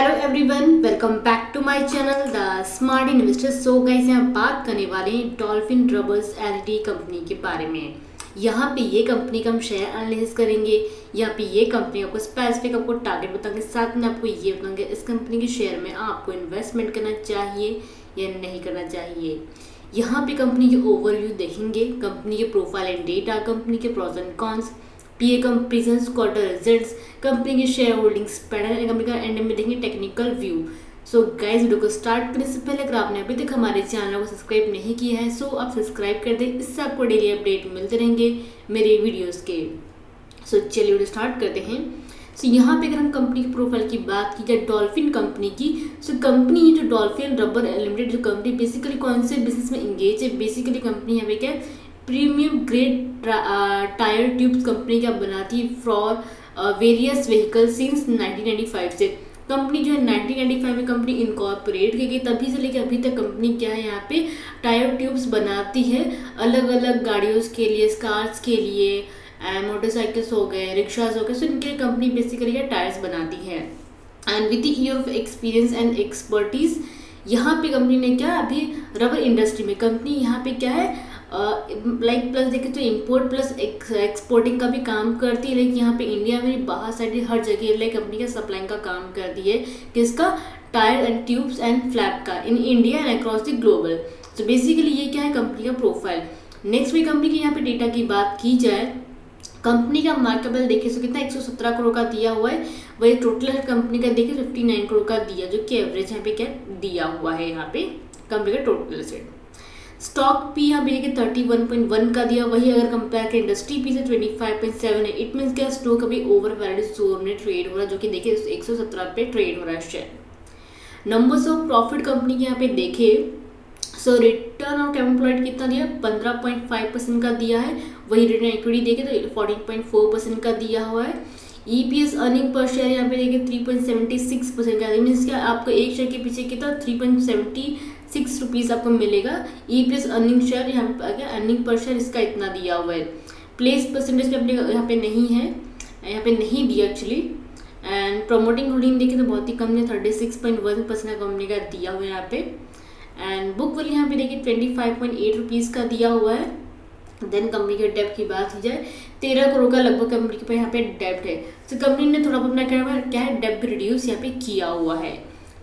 Hello everyone, welcome back to my channel the smart investor. So guys, यहाँ बात करने वाले हैं डॉल्फिन रबर्स एलटी कंपनी के बारे में। यहाँ पे ये कंपनी का हम शेयर एनालिसिस करेंगे। यहाँ पे ये कंपनी आपको स्पेसिफिक आपको टारगेट बताएंगे, साथ में आपको ये बताएंगे इस कंपनी के शेयर में आपको इन्वेस्टमेंट करना चाहिए या नहीं करना चाहिए। यहाँ पे कंपनी के ओवरव्यू देखेंगे, कंपनी के प्रोफाइल एंड डेटा, कंपनी के pros and cons, PE comparisons, quarter results, company के share holdings pattern and company का एंड में देखेंगे technical view. So guys, video को स्टार्ट करने से पहले अगर आपने अभी तक हमारे चैनल को सब्सक्राइब नहीं किया है सो आप सब्सक्राइब कर दें, इससे आपको डेली अपडेट मिलते रहेंगे मेरे वीडियोस के। सो चलिए वीडियो स्टार्ट करते हैं। सो यहाँ पे अगर हम कंपनी की प्रोफाइल की बात की जाए डॉल्फिन कंपनी की, सो कंपनी जो डॉल्फिन रबर लिमिटेड जो कंपनी बेसिकली कौन से बिजनेस में इंगेज है। बेसिकली कंपनी यहाँ पे क्या premium grade tyre tubes company क्या बनाती है फॉर वेरियस व्हीकल सिंस 1995 से। कंपनी जो है 1995 में कंपनी इनकॉर्पोरेट की गई, तभी से लेकर अभी तक कंपनी क्या है यहाँ पे टायर ट्यूब्स बनाती है अलग अलग गाड़ियों के लिए, कार्स के लिए, मोटरसाइकिल्स हो गए, रिक्शाज हो गए। सो इनके कंपनी बेसिकली क्या टायर्स बनाती है। And with the year of experience and expertise यहाँ पे कंपनी ने क्या अभी रबर इंडस्ट्री में कंपनी यहाँ पे क्या है लाइक प्लस देखें तो इंपोर्ट प्लस एक्सपोर्टिंग का भी काम करती है। लाइक यहाँ पे इंडिया में बाहर साइड हर जगह लाइक कंपनी का सप्लाइंग का काम करती है, किसका, tyre and tubes and flap का in India and across the global. तो बेसिकली ये क्या है कंपनी का प्रोफाइल। नेक्स्ट भी कंपनी की यहाँ पे डेटा की बात की जाए, कंपनी का मार्केट कैपिटल देखिए तो कितना 117 करोड़ का दिया हुआ है। वही टोटल कंपनी का देखिए 59 करोड़ का दिया, जो कि एवरेज यहाँ पे क्या दिया हुआ है यहाँ पे कंपनी का टोटल से। स्टॉक पी यहाँ पे देखिए 31.1 का दिया, वही अगर कंपेयर के इंडस्ट्री पी से 25.7 है। इट मीन्स क्या स्टॉक अभी ओवर वैल्यूड जोन में ट्रेड हो रहा है, जो कि देखिए 117 पे ट्रेड हो रहा है share. Numbers of profit company के यहाँ पे देखे, सो रिटर्न ऑन कैपिटल एम्प्लॉयड कितना दिया, 15.5% का दिया है। वही रिटर्न इक्विटी देखे तो 14.4% का दिया हुआ है। ईपीएस अर्निंग पर शेयर यहाँ पे देखिए 3.76% का, मीन्स क्या आपको एक शेयर के पीछे कितना 3.76 रुपीज़ आपको मिलेगा। ईपीएस अर्निंग शेयर यहाँ पे क्या अर्निंग पर शेयर इसका इतना दिया हुआ है। प्लेस परसेंटेज अपने यहाँ पे नहीं है, यहाँ पे नहीं दिया एक्चुअली। एंड प्रमोटिंग होल्डिंग देखें तो बहुत ही कम है, 36.1% का कंपनी का दिया हुआ है यहाँ पे। एंड बुक वैल्यू यहाँ पे देखिए 25.8 रुपीज़ का दिया हुआ है। देन कंपनी के डेप्ट की बात की जाए 13 करोड़ का लगभग कंपनी के यहाँ पे डेप्ट है। तो कंपनी ने थोड़ा बहुत क्या है डेप्ट रिड्यूस यहाँ पे किया हुआ है।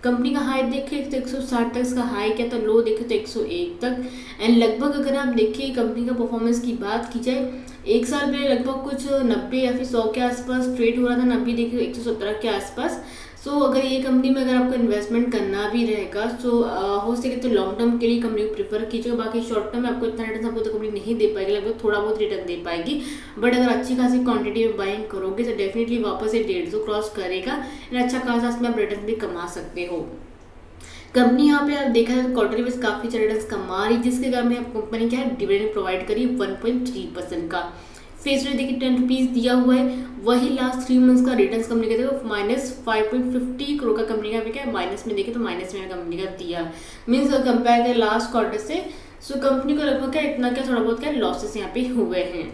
कंपनी का हाई देखे तो 160 तक इसका हाई क्या था, लो देखे तो 101 तक। एंड लगभग अगर आप देखिए कंपनी का परफॉर्मेंस की बात की जाए, एक साल पहले लगभग कुछ 90 या फिर 100 के आसपास ट्रेड हो रहा था, 90 देखिए 117 के आसपास। सो अगर ये कंपनी में अगर आपको इन्वेस्टमेंट करना भी रहेगा सो हो सके तो लॉन्ग टर्म के लिए कंपनी को प्रीफर कीजिएगा। बाकी शॉर्ट टर्म में आपको इतना रिटर्न आपको तो कंपनी नहीं दे पाएगी, लगभग थोड़ा बहुत रिटर्न दे पाएगी। बट अगर अच्छी खासी क्वांटिटी में बाइंग करोगे तो डेफिनेटली वापस से 150 क्रॉस करेगा एंड अच्छा खासा इसमें आप रिटर्न भी कमा सकते हो। कंपनी यहाँ पे आप देखा है क्वार्टरली बेस काफ़ी अच्छा रिटर्न कमा रही, जिसके कारण में कंपनी क्या है डिविडेंड प्रोवाइड करी 1.3% का। फेस वैल्यू देखिए 10 रुपीज़ दिया हुआ है। वही लास्ट 3 मंथ्स का रिटर्न कंपनी का देखो -5.50 करोड़ का कंपनी का भी क्या है माइनस में देखे तो माइनस में कंपनी का दिया, मीन्स कंपेयर करें लास्ट क्वार्टर से। सो कंपनी को लगभग क्या इतना क्या थोड़ा बहुत क्या लॉसेस यहाँ पे हुए हैं।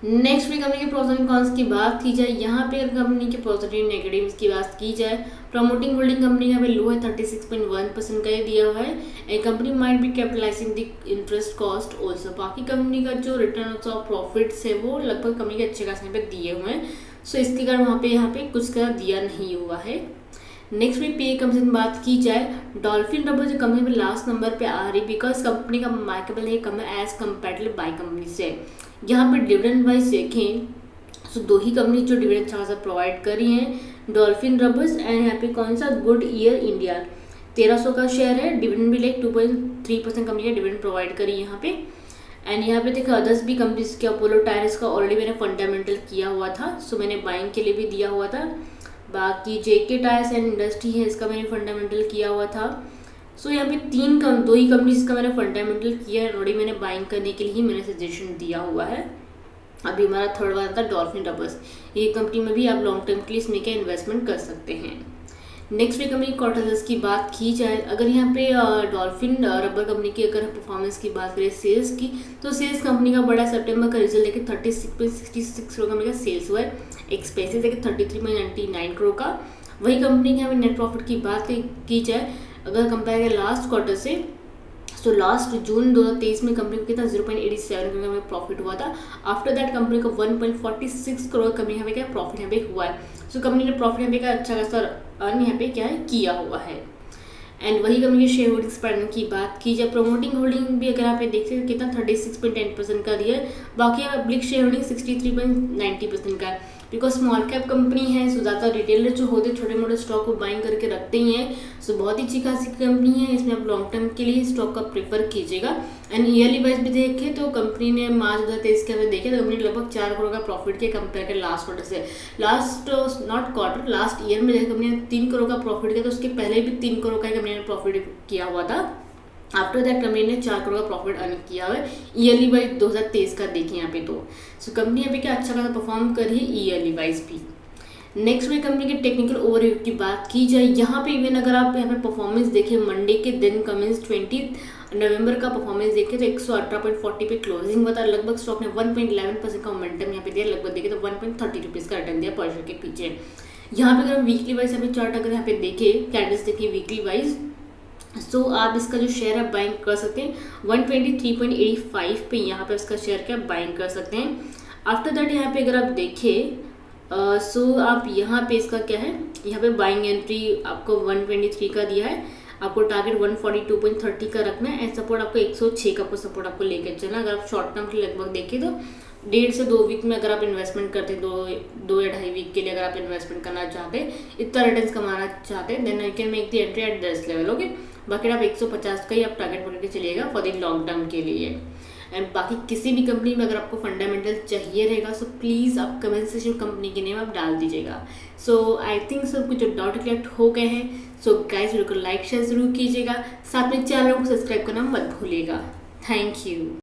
नेक्स्ट भी कंपनी के प्रोस एंड कॉन्स की बात की जाए, यहाँ पे अगर कंपनी के पॉजिटिव नेगेटिव्स की बात की जाए, प्रमोटिंग होल्डिंग कंपनी का भी लो है, 36.1% का ये दिया हुआ है। A company might be capitalising the interest cost also. बाकी कंपनी का जो रिटर्न ऑफ प्रॉफिट्स है वो लगभग कंपनी के अच्छे खासे पे दिए हुए हैं। सो इसके कारण वहाँ पे कुछ का दिया नहीं हुआ है। नेक्स्ट में पे कंपनी की बात की जाए, डॉल्फिन रबर जो कंपनी में लास्ट नंबर पे आ रही, बिकॉज कंपनी का मार्केबल है कम है एज कम्पेरेटिव बाई कंपनी से। यहाँ पे डिविडेंड वाइज देखें तो दो ही कंपनी जो डिविडेंड अच्छा खासा प्रोवाइड करी हैं, डॉल्फिन रबर्स एंड यहाँ पे कौन सा गुड ईयर इंडिया। 1300 का शेयर है, डिविडेंड भी लाइक 2.3% कंपनी का डिविडेंड प्रोवाइड करी यहाँ पे। एंड यहाँ पे देखो अदर्स भी कंपनीज के अपोलो टायर्स का ऑलरेडी मैंने फंडामेंटल किया हुआ था, सो मैंने बाइंग के लिए भी दिया हुआ था। बाकी जेके टायर्स एंड इंडस्ट्री है, इसका मैंने फंडामेंटल किया हुआ था। सो यहाँ पे दो ही कंपनीज का मैंने फंडामेंटल किया है, ऑलरेडी मैंने बाइंग करने के लिए ही मैंने सजेशन दिया हुआ है। अभी हमारा थर्ड वाला था डॉल्फिन रबर्स, ये कंपनी में भी आप लॉन्ग टर्म के लिए इसमें क्या इन्वेस्टमेंट कर सकते हैं। नेक्स्ट भी कंपनी क्वार्टर्स की बात की जाए, अगर यहाँ पे डॉल्फिन रबर कंपनी की अगर परफॉर्मेंस की बात करें सेल्स की, तो सेल्स कंपनी का बड़ा सितंबर का रिजल्ट देखिए 36.66 करोड़ कंपनी का सेल्स हुआ है। एक्सपेंसेस देखिए 33.99 करोड़ का। वही कंपनी के यहाँ पे नेट प्रॉफिट की बात की जाए, अगर कंपेयर करें लास्ट क्वार्टर से, सो लास्ट जून 2023 में कंपनी को कितना 0.87 करोड़ में प्रॉफिट हुआ था। आफ्टर दैट कंपनी को 1.46 करोड़ कंपनी यहाँ पे क्या प्रॉफिट यहाँ पे हुआ है। सो कंपनी ने प्रॉफिट यहाँ पे का अच्छा खासा अर्न यहाँ पे क्या है किया हुआ है। एंड वही कंपनी के शेयर होल्डिंग्स बढ़ने की बात की जाए, प्रमोटिंग होल्डिंग भी अगर आप देखते हैं कितना 36.10% का दिया है, बाकी पब्लिक शेयर होल्डिंग 63.90% का है। बिकॉज स्मॉल कैप कंपनी है, सो ज़्यादा रिटेलर जो होते हैं छोटे मोटे स्टॉक को बाइंग करके रखते ही हैं। सो बहुत ही अच्छी खासी कंपनी है, इसमें आप लॉन्ग टर्म के लिए स्टॉक का प्रेफर कीजिएगा। एंड ईयरली वाइज भी देखें तो कंपनी ने मार्च 2023 के अंदर देखे तो कंपनी लगभग 4 करोड़ का प्रॉफिट किया कंपेयर कर लास्ट क्वार्टर से। Last not quarter, last year में कंपनी ने 3 करोड़ का प्रॉफिट किया, तो उसके पहले भी 3 करोड़ का ही कंपनी ने प्रॉफिट किया हुआ था। आफ्टर दैट कंपनी ने 4 करोड़ का प्रॉफिट अर्न किया है ईयरली वाइज 2023 का देखें यहाँ पे। तो सो कंपनी यहाँ पे क्या अच्छा खासा परफॉर्म कर रही है ईयरली वाइज भी। नेक्स्ट में कंपनी के टेक्निकल ओवरव्यू की बात की जाए, यहाँ पे इवन अगर आप यहाँ पे परफॉर्मेंस देखें मंडे के दिन कमेंस 20 नवंबर का परफॉर्मेंस देखें तो 118.40 पे क्लोजिंग हुआ था। लगभग स्टॉक ने 1.11% का मोमेंटम यहाँ पे दिया, लगभग देखें तो 1.30 रुपीज़ का रिटर्न दिया पर शेयर के पीछे। यहाँ पे अगर हम वीकली वाइज यहाँ पे चार्ट अगर यहाँ पे देखें कैंडल्स देखिए वीकली वाइज, सो आप इसका जो शेयर है बाइंग कर सकते हैं 123.85 पे, यहाँ पे इसका शेयर क्या बाइंग कर सकते हैं। आफ्टर दैट यहाँ पे अगर आप देखें सो आप यहाँ पे इसका क्या है, यहाँ पे बाइंग एंट्री आपको 123 का दिया है, आपको टारगेट 142.30 का रखना है एंड सपोर्ट आपको 106 का सपोर्ट आपको लेकर चलना। अगर आप शॉर्ट टर्म के लिए लगभग देखिए तो 1.5 से 2 वीक में अगर आप इन्वेस्टमेंट करते हैं, 2 या 2.5 वीक के लिए अगर आप इन्वेस्टमेंट करना चाहते हैं, इतना रिटर्न कमाना चाहते हैं, then you can make the entry at this level. Okay, बाकी आप 150 का ही आप टारगेट पकड़ के चलिएगा फॉर द लॉन्ग टर्म के लिए। एंड बाकी किसी भी कंपनी में अगर आपको फंडामेंटल चाहिए रहेगा सो प्लीज़ आप कमेंट सेक्शन कंपनी के नेम आप डाल दीजिएगा। सो आई थिंक सब कुछ डाउट क्लियर हो गए हैं। सो गाइस वीडियो को लाइक शेयर जरूर कीजिएगा, साथ में चैनल को सब्सक्राइब करना मत भूलिएगा। Thank you.